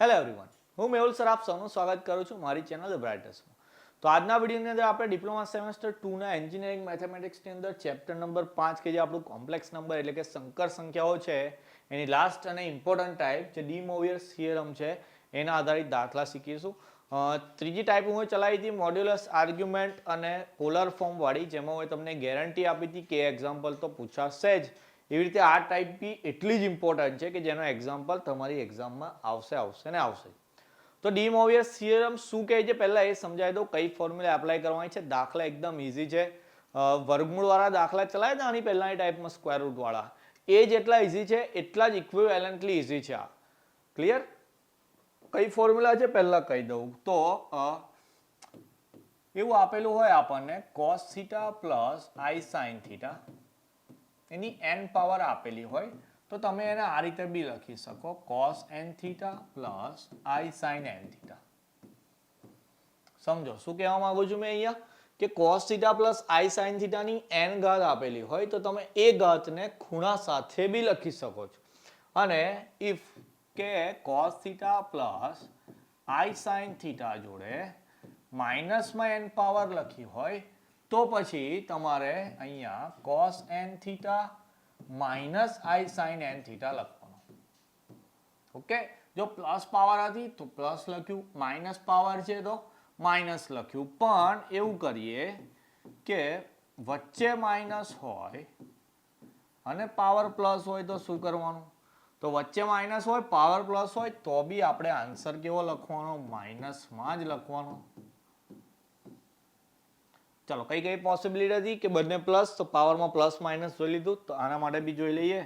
Hello everyone, હું Mehul sir આપ સૌનું સ્વાગત કરું છું મારી ચેનલ ધ બ્રાઇટર્સમાં. તો આજના વિડીયોની અંદર આપણે ડિપ્લોમા સેમેસ્ટર 2ના એન્જિનિયરિંગ મેથેમેટિક્સની અંદર ચેપ્ટર નંબર 5 કે જે આપણું કોમ્પ્લેક્સ નંબર એટલે કે સંકર સંખ્યાઓ છે એની લાસ્ટ અને ઇમ્પોર્ટન્ટ ટાઈપ જે ડી મોવિયર્સ થિયરમ છે એના આધારિત દાખલા શીખીશું. ત્રીજી ટાઈપ હું ચલાવી હતી મોડ્યુલસ આર્ગ્યુમેન્ટ અને પોલર ફોર્મ વાળી, જેમાં હું તમને ગેરંટી આપી હતી કે એક્ઝામ્પલ તો પૂછાશે જ. એવી રીતે આ ટાઈપ બી એટલી જ ઇમ્પોર્ટન્ટ છે કે જેનો એક્ઝામ્પલ તમારી એક્ઝામમાં આવશે. તો ડી મોવિયસ થિયરમ શું કહે છે પહેલા એ સમજાવી દો. કઈ ફોર્મ્યુલા એપ્લાય કરવાની છે. દાખલા એકદમ ઇઝી છે. વર્ગમૂળ વાળા દાખલા ચલાવ્યા હતા આની પહેલાની ટાઈપમાં સ્ક્વેર રૂટ વાળા, એ જેટલા ઇઝી છે એટલા જ ઇક્વિવેલન્ટલી ઇઝી છે આ. ક્લિયર? કઈ ફોર્મ્યુલા છે પહેલા કહી દઉં તો એવું આપેલું હોય આપણને cos theta plus i sin theta, any n power આપેલી હોય તો તમે એને આ રીતે બી લખી શકો cos n theta plus i sin n theta. સમજો શું કહેવા માંગુ છું મેં અહીંયા કે cos theta plus i sin થીટાની n ઘાત આપેલી હોય તો તમે એ ઘાતને ખૂણા સાથે બી લખી શકો છો. અને ઇફ કે cos theta plus i sin theta જોડે માઇનસમાં n પાવર લખી હોય તો પછી તમારે અહીંયા cos n theta minus i sin n theta લખવાનો. ઓકે, જો પ્લસ પાવર હતી તો પ્લસ લખ્યું, માઇનસ પાવર છે તો માઇનસ લખ્યું. પણ એવું કરીએ કે વચ્ચે માઇનસ હોય અને પાવર પ્લસ હોય તો શું કરવાનું? તો વચ્ચે માઇનસ હોય પાવર પ્લસ હોય તો બી આપણે આન્સર કેવો લખવાનો? માઇનસમાં જ લખવાનો. ચલો, કઈ કઈ પોસિબિલિટી હતી કે બંને પ્લસ, તો પાવરમાં પ્લસ માઇનસ જોઈ લીધું. તો આના માટે બી જોઈ લઈએ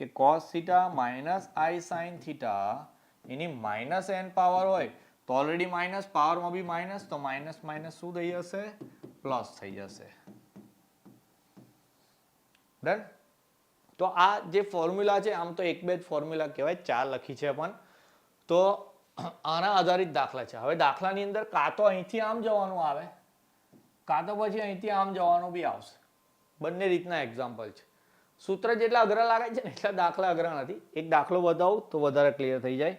કે cos theta minus i sin theta any minus n power હોય તો ઓલરેડી માઇનસ, પાવરમાં બી માઇનસ, તો માઇનસ માઇનસ શું થઈ જશે? પ્લસ થઈ જશે. ડન? તો આ જે ફોર્મ્યુલા છે આમ તો એક બે જ ફોર્મ્યુલા કહેવાય, 4 લખી છે પણ. તો આના આધારિત દાખલા છે. હવે દાખલાની અંદર કાં તો અહીંથી આમ જવાનું આવે, કાં તો પછી અહીંથી આમ જવાનું બી આવશે. બંને રીતના એક્ઝામ્પલ છે. સૂત્ર જેટલા અઘરા લાગે છે ને એટલા દાખલા અઘરા નથી. એક દાખલો બતાવું તો વધારે ક્લિયર થઈ જાય.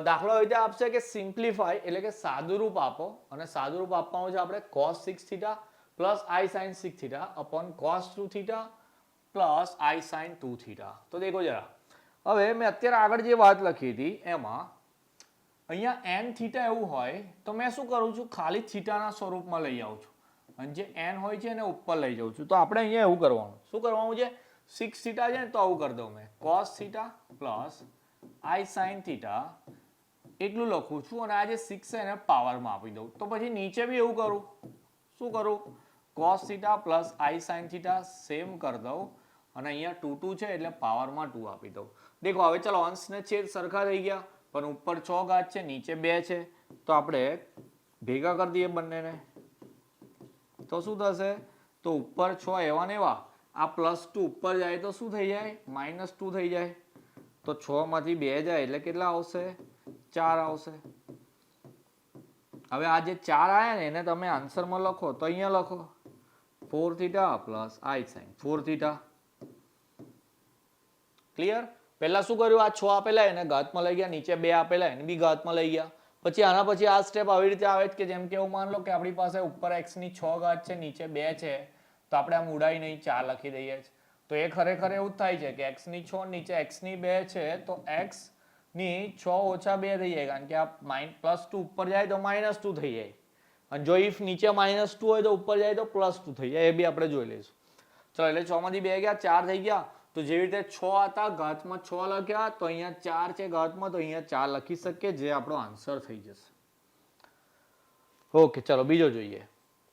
દાખલો એવી રીતે આપશે કે સિમ્પ્લિફાય એટલે કે સાદુરૂપ આપો, અને સાદુરૂપ આપવાનું છે આપણે cos 6 theta plus i sin 6 theta upon cos 2 theta plus i sin 2 theta. તો દેખો જરા, હવે મેં અત્યારે આગળ જે વાત લખી હતી એમાં અહીંયા n થીટા એવું હોય તો મેં શું કરું છું? ખાલી થીટાના સ્વરૂપમાં લઈ આવું છું અને જે n હોય છે એને ઉપર લઈ જાઉં છું. તો આપણે અહીંયા એવું કરવાનું, શું કરવાનું છે? 6 થીટા છે ને તો આવું કરી દઉં મેં cos theta plus i sin theta એટલું લખું છું અને આ જે 6 છે એને પાવરમાં આપી દઉં. તો પછી નીચે બી એવું કરું. શું કરું? cos theta plus i sin theta same કરી દઉં અને અહીંયા 2 2 છે એટલે પાવરમાં 2 આપી દઉં. દેખો હવે ચલો, અંશ ને છેદ સરખા થઈ ગયા પણ ઉપર 6 ઘાત છે નીચે 2 છે તો આપણે ભેગા કરી દઈએ બંનેને. તો શું થશે? તો ઉપર 6 એવા ને એવા, આ +2 ઉપર જાય તો શું થઈ જાય? -2 થઈ જાય. તો 6 માંથી 2 જાય એટલે કેટલા આવશે? 4 આવશે. હવે આ જે 4 આયા ને એને તમે આન્સરમાં લખો તો અહીંયા લખો 4 theta plus i sin 4 theta. Clear? પહેલા શું કર્યું? આ 6 આપેલા એને ઘાતમાં લઈ ગયા, નીચે 2 આપેલા એને બી ઘાતમાં લઈ ગયા. પછી આના પછી આ સ્ટેપ આવી રીતે આવે કે જેમ કે એવું માન લો કે આપણી પાસે ઉપર x ની 6 ઘાત છે નીચે 2 છે તો આપણે આમ ઉડાઈ નહીં 4 લખી દઈએ છીએ. તો એ ખરેખર એવું જ થાય છે કે x ની 6 નીચે x ની 2 છે તો x ની 6 ઓછા 2 થઈ જાય, કારણ કે આ +2 ઉપર જાય તો -2 થઈ જાય. અને જો ઇફ નીચે -2 હોય તો ઉપર જાય તો +2 થઈ જાય. એ બી આપણે જોઈ લઈશું. ચલો, એટલે 6 માંથી 2 ગયા 4 થઈ ગયા. તો જેવી રીતે 6 હતા ઘાતમાં 6 લખ્યા તો અહીંયા 4 છે ઘાતમાં તો અહીંયા 4 લખી શકીએ, જે આપણો આન્સર થઈ જશે. ઓકે, ચલો બીજો જોઈએ.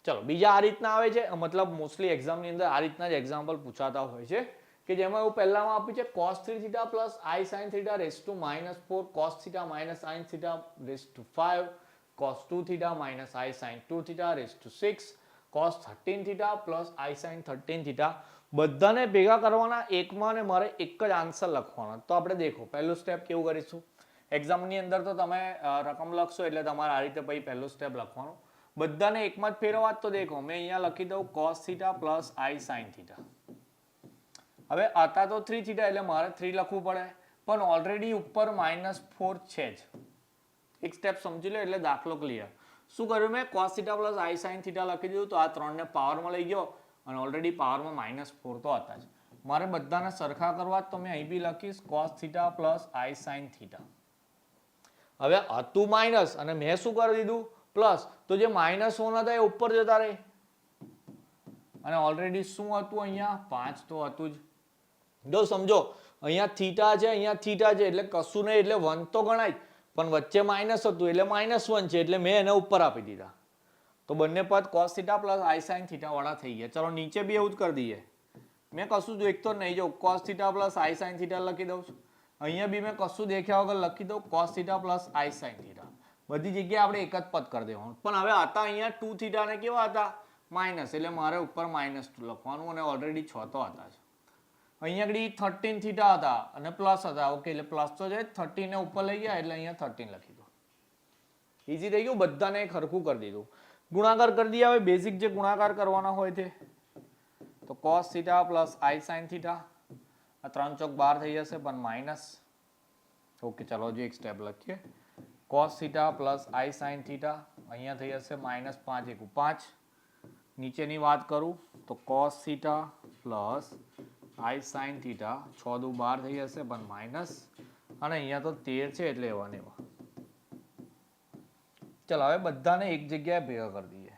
ચલો, બીજા આ રીતના આવે છે, મતલબ મોસ્ટલી એક્ઝામની અંદર આ રીતના જ એક્ઝામ્પલ પૂછાતા હોય છે કે જેમાં એવું પહેલામાં આપ્યું છે cos 3 theta plus i sin theta raise to -4, cos theta minus sin theta raise to 5, cos 2 theta minus i sin 2 theta raise to 6, cos 13 theta plus i sin 13 theta. બધાને ભેગા કરવાના એકમાં ને મારે એક જ આન્સર લખવાનો. તો આપણે દેખો પહેલું સ્ટેપ કેવું કરીશું. એક્ઝામની અંદર તો તમે રકમ લખશો એટલે તમારે આ રીતે પછી પહેલું સ્ટેપ લખવાનું. બધાને એકમાં જ ફેરવવા. તો દેખો મેં અહીંયા લખી દઉં cos theta plus i sin theta. હવે હતા તો 3 થીટા એટલે મારે 3 લખવું પડે, પણ ઓલરેડી ઉપર -4 છે જ એક સ્ટેપ સમજી લો એટલે દાખલો ક્લિયર. શું કર્યું મેં? cos theta plus i sine theta લખી દીધું. તો આ 3 ને પાવરમાં લઈ ગયો અને ઓલરેડી પાવરમાં -4 તો હતા જ. મારે બધાને સરખા કરવા તો મેં અહીં બી લખીશ cos theta plus i sine theta. હવે હતું માઇનસ અને મેં શું કરી દીધું? પ્લસ. તો જે -1 હતા એ ઉપર જતા રહે અને ઓલરેડી શું હતું અહીંયા? 5 તો હતું જ. જો સમજો અહીંયા થીટા છે, અહીંયા થીટા છે એટલે કશું નહીં, એટલે 1 તો ગણાય, પણ વચ્ચે માઇનસ હતું એટલે -1 છે એટલે મેં એને ઉપર આપી દીધા. તો બંને પદ cos theta plus i sine theta વાળા થઈ ગયા. ચલો નીચે બી એવું જ કરી દઈએ. મેં કશું જો એક તો નહીં, જો cos theta plus i sine theta લખી દઉં છું. અહીંયા બી મેં કશું દેખ્યા વગર લખી દઉં cos theta plus i sine theta. બધી જગ્યાએ આપણે એક જ પદ કરી દેવાનું. પણ હવે હતા અહીંયા 2 થીટા ને કેવા હતા? માઇનસ, એટલે મારે ઉપર -2 લખવાનું અને ઓલરેડી 6 તો હતા જ. અહીંયા આગળ 13 થીટા હતા અને પ્લસ હતા. ઓકે, એટલે પ્લસ તો છે, 13 ને ઉપર લઈ ગયા એટલે અહીંયા 13 લખી દો. ઈઝી થઈ ગયું, બધાને ખરખું કરી દીધું. ગુણાકાર કરી દઈએ. હવે બેઝિક જે ગુણાકાર કરવાના હોય તે તો cos theta plus i sine theta, આ 3 ચોક 12 થઈ જશે પણ માઇનસ. ઓકે, ચલો હજુ એક સ્ટેપ લખીએ. cos theta plus i sine theta, અહીંયા થઈ જશે -5 × 5. નીચેની વાત કરું તો cos theta plus i sine theta, 6 દુ 12 થઈ જશે પણ માઇનસ, અને અહીંયા તો 13 છે એટલે એવા ને એવા. ચલો હવે બધાને એક જગ્યાએ ભેગા કરી દઈએ.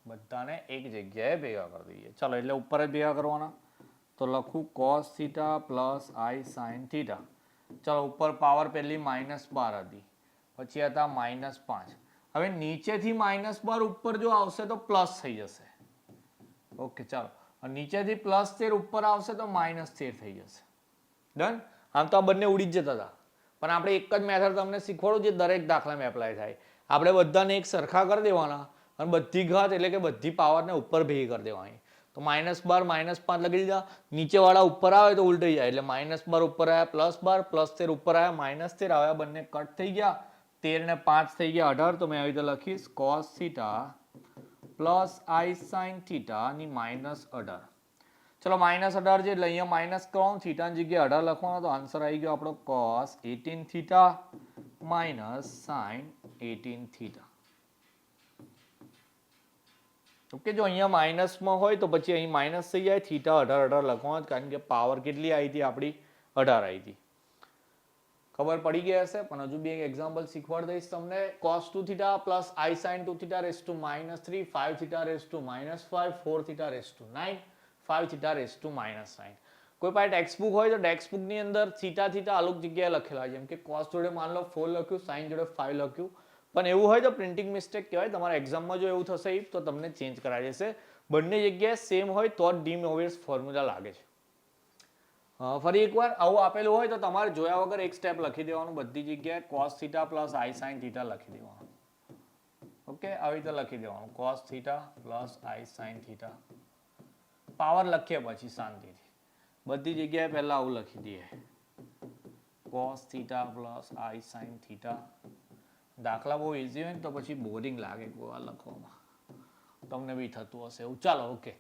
બધાને એક જગ્યાએ ભેગા કરી દઈએ. ચલો એટલે ઉપર જ ભેગા કરવાના. તો લખું cos theta plus i sine theta. ચલો ઉપર પાવર પહેલી -12 હતી, પછી હતા -5. હવે નીચેથી -12 ઉપર જો આવશે તો પ્લસ થઈ જશે. ઓકે, ચાલો નીચેથી +13 ઉપર આવશે તો -13 થઈ જશે. ડન. આમ તો આ બંને ઉડી જ જતા હતા, પણ આપણે એક જ મેથડ તમને શીખવાડું જે દરેક દાખલામાં એપ્લાય થાય. આપણે બધાને એક સરખા કરી દેવાના અને બધી ઘાત એટલે કે બધી પાવરને ઉપર ભેગી કરી દેવાની. તો -12 -5 લખી દીધા. નીચેવાળા ઉપર આવે તો ઉલટાઈ જાય, એટલે -12 ઉપર આવ્યા, +12 +13 ઉપર આવ્યા, -13 આવ્યા, બંને કટ થઈ ગયા. 13 ને 5 થઈ ગયા 18. તો મેં આવી રીતે લખીશ cos theta plus i sine theta ની -18. ચલો -18 છે એટલે અહીંયા માઇનસ કરવાનું, થીટાની જગ્યાએ 18 લખવાનો. તો આન્સર આવી ગયો આપણો cos 18 theta minus sign 18 theta. Okay, જો અહીંયા માઇનસમાં હોય તો પછી અહીં માઇનસ થઈ જાય. થીટા 18 લખવાનું, કારણ કે પાવર કેટલી આવી હતી આપણી? 18 આવી હતી. ખબર પડી ગઈ હશે, પણ હજુ બી એક એક્ઝામ્પલ શીખવાડી દઈશ તમને. cos 2 theta plus i sine 2 theta raise to -3, 5 theta raise to -5, 4 theta raise to 9, 5 theta raise to -9. કોઈ પાસે ટેક્સ્ટ બુક હોય તો ટેક્સ્ટ બુક ની અંદર થીટા અલગ જગ્યાએ લખેલા, જેમ કે cos જોડે માન લો 4 લખ્યું, સાઇન જોડે 5 લખ્યું. પણ એવું હોય તો પ્રિન્ટિંગ મિસ્ટેક કહેવાય. તમારા એક્ઝામમાં જો એવું થશે તો તમને ચેન્જ કરાવી દેશે. બંને જગ્યાએ સેમ હોય તો જ ડી મોવિયસ ફોર્મ્યુલા લાગે છે. ફરી એકવાર આવું આપેલું હોય તો તમારે જોયા વગર એક સ્ટેપ લખી દેવાનું. બધી જગ્યાએ cos theta plus i sine theta લખી દેવાનું. ઓકે, આવી રીતે લખી દેવાનું cos theta plus i sine theta. Power લખીએ પછી શાંતિથી. બધી જગ્યાએ પહેલા આવું લખી દઈએ cos theta plus i sine theta. દાખલા બહુ ઇઝી હોય ને તો પછી બોરિંગ લાગે ગોવા લખવામાં, તમને બી થતું હશે એવું. ચાલો ઓકે,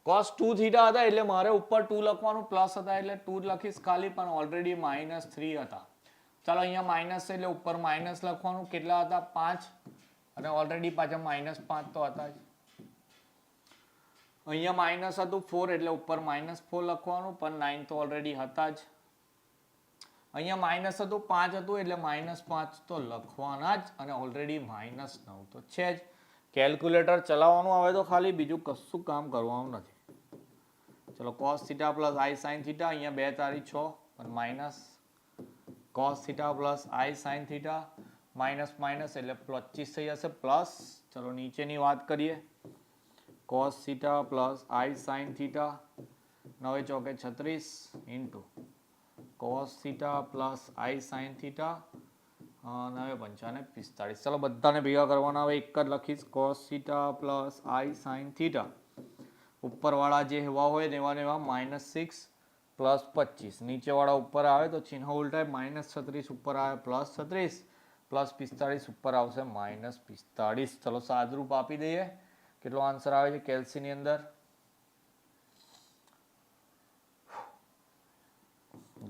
cos 2 થીટા હતા એટલે મારે ઉપર 2 લખવાનું, પ્લસ હતા એટલે 2 લખીશ ખાલી, પણ ઓલરેડી -3 હતા. ચાલો અહીંયા માઇનસ છે એટલે ઉપર માઇનસ લખવાનું. કેટલા હતા? 5, અને ઓલરેડી પાછા -5 તો હતા જ. અહીંયા માઇનસ હતું 4 એટલે ઉપર -4 લખવાનું, પણ 9 તો ઓલરેડી હતા જ. અહીંયા માઇનસ હતું 5 હતું એટલે -5 તો લખવાના જ, અને ઓલરેડી -9 તો છે જ. કેલ્ક્યુલેટર ચલાવવાનું આવે તો ખાલી, બીજું કશું કામ કરવાનું નથી. ચલો cos theta plus i sine theta, અહીંયા 2 તારી 6 પણ minus. cos theta plus i sine theta minus એટલે 25 થઈ જશે પ્લસ. ચલો નીચેની વાત કરીએ. cos theta plus i sine theta 9 ચોકે 36 into cos theta plus i sine theta 9 પંચાને 45. ચલો બધાને ભેગા કરવાના. હવે એક જ લખીશ cos theta plus i sine theta. ઉપરવાળા જે એવા હોય એવા ને એવા -6 પ્લસ 25. નીચેવાળા ઉપર આવે તો ચિહ્ન ઉલટાય, -36 ઉપર આવે +36, પ્લસ 45 ઉપર આવશે -45. ચલો સાદરૂપ આપી દઈએ. કેટલો આન્સર આવે છે કેલ્સી ની અંદર?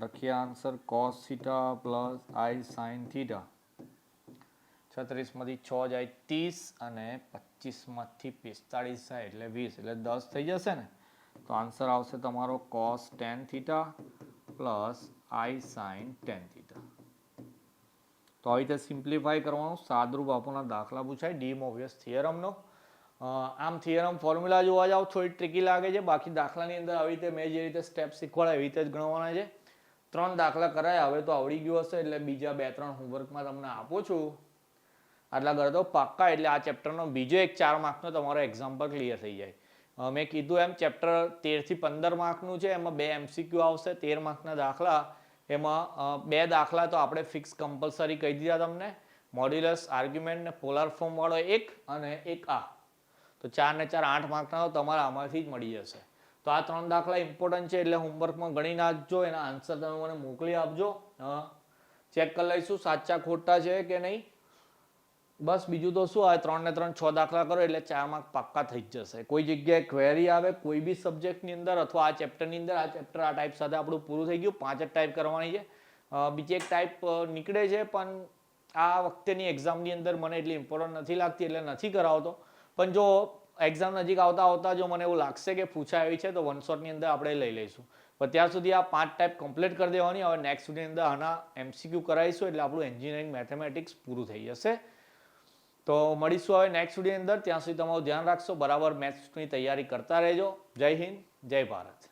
લખીએ answer cos theta plus i sine theta 36 માંથી 6 જાય 30 અને 25 માંથી 45 જાય એટલે 20 એટલે 10 થઈ જશે ને. તો આન્સર આવશે તમારો cos tan theta plus I sin tan theta. તો આવી રીતે સિમ્પ્લિફાય કરવાનું, સાદરૂપ આપણને દાખલા પૂછાય ડી મોવિયસ થિયરમનો. આમ થિયરમ ફોર્મ્યુલા જોવા જાવ થોડી ટ્રિકી લાગે છે, બાકી દાખલાની અંદર આવી રીતે મેં જે રીતે સ્ટેપ શીખવાડે એવી રીતે જ ગણવાના છે. 3 દાખલા કરાયા, હવે તો આવડી ગયું હશે એટલે બીજા 2-3 હોમવર્કમાં તમને આપું છું. આટલા કરતો પાક્કા, એટલે આ ચેપ્ટરનો બીજો એક 4 માર્કનો તમારો એક્ઝામ્પલ ક્લિયર થઈ જાય. મેં કીધું એમ ચેપ્ટર 13 થી 15 માર્કનું છે, એમાં 2 MCQ આવશે, 13 માર્કના દાખલા. એમાં 2 દાખલા તો આપણે ફિક્સ કમ્પલસરી કહી દીધા તમને, મોડ્યુલસ, આર્ગ્યુમેન્ટ ને પોલાર ફોર્મ વાળો એક અને એક આ. તો 4 ને 4 8 માર્કના તો તમારા આમાંથી જ મળી જશે. તો આ 3 દાખલા ઇમ્પોર્ટન્ટ છે એટલે હોમવર્કમાં ગણી નાખજો, એના આન્સર તમે મને મોકલી આપજો. ચેક કરી લઈશું સાચા ખોટા છે કે નહીં. બસ બીજું તો શું આવે, 3 ને 3 6 દાખલા કરો એટલે 4 માર્ક પાક્કા થઈ જ જશે. કોઈ જગ્યાએ ક્વેરી આવે કોઈ બી સબ્જેક્ટની અંદર અથવા આ ચેપ્ટરની અંદર, આ ચેપ્ટર આ ટાઈપ સાથે આપણું પૂરું થઈ ગયું. 5 જ ટાઈપ કરવાની છે, બીજી એક ટાઈપ નીકળે છે પણ આ વખતેની એક્ઝામની અંદર મને એટલી ઇમ્પોર્ટન્ટ નથી લાગતી એટલે નથી કરાવતો. પણ જો એક્ઝામ નજીક આવતા જો મને એવું લાગશે કે પૂછાય એવી છે તો 1 શોટની અંદર આપણે લઈ લઈશું. પણ ત્યાં સુધી આ 5 ટાઈપ કમ્પ્લીટ કરી દેવાની. હવે નેક્સ્ટ વિડીયોની અંદર આના MCQ કરાવીશું એટલે આપણું એન્જિનિયરિંગ મેથેમેટિક્સ પૂરું થઈ જશે. તો મળીશું હવે નેક્સ્ટ વિડીયોની અંદર. ત્યાં સુધી તમારું ધ્યાન રાખશો, બરાબર મેથ્સની તૈયારી કરતા રહેજો. જય હિન્દ, જય ભારત.